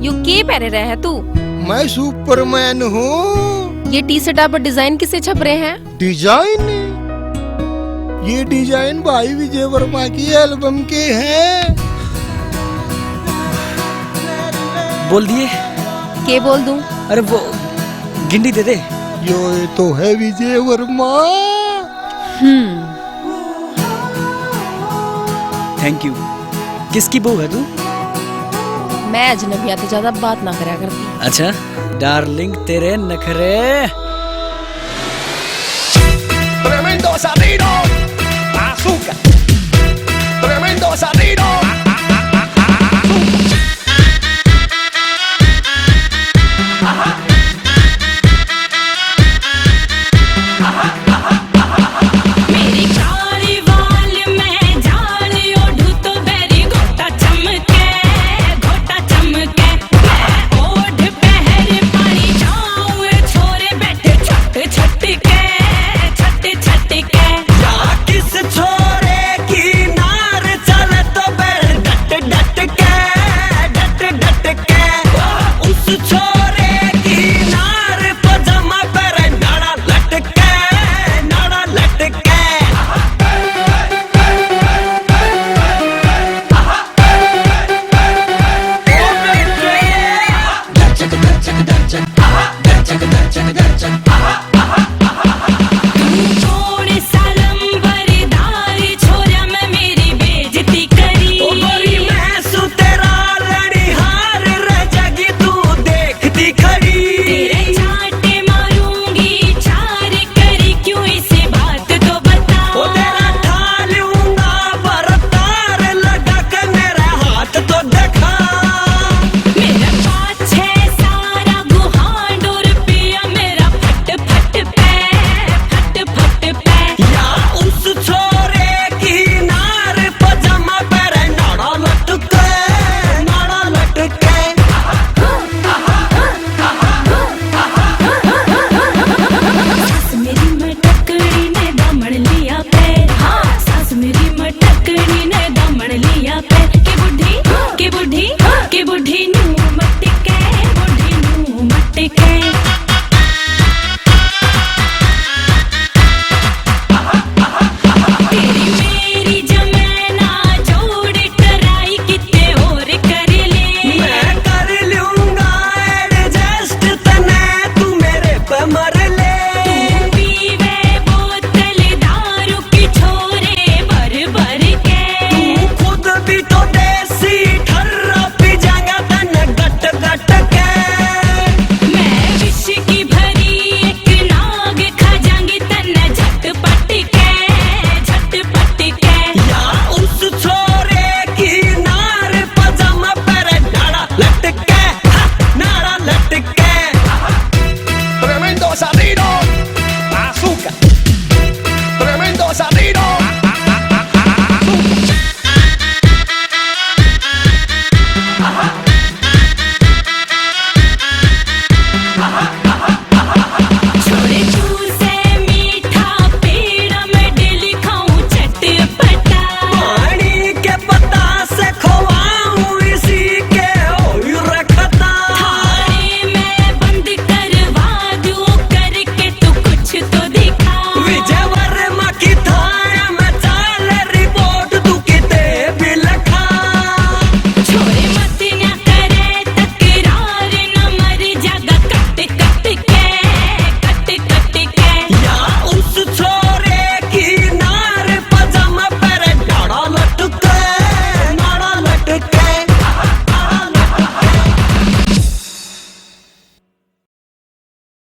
You के पहने रहे है तू? मैं सुपरमैन हूँ। ये टी शर्ट पर डिजाइन किसे छप रहे हैं? डिजाइन? ये डिजाइन भाई विजय वर्मा की एल्बम के हैं। बोल दिए? के बोल दूं? अरे वो गिंडी दे दे। ये तो है विजय वर्मा। Thank you. किसकी बहू है तू? मैं अजनबिया तो ज्यादा बात ना करा करती। अच्छा डार्लिंग तेरे नखरे। Tremendo sonido, azúcar. Tremendo sonido.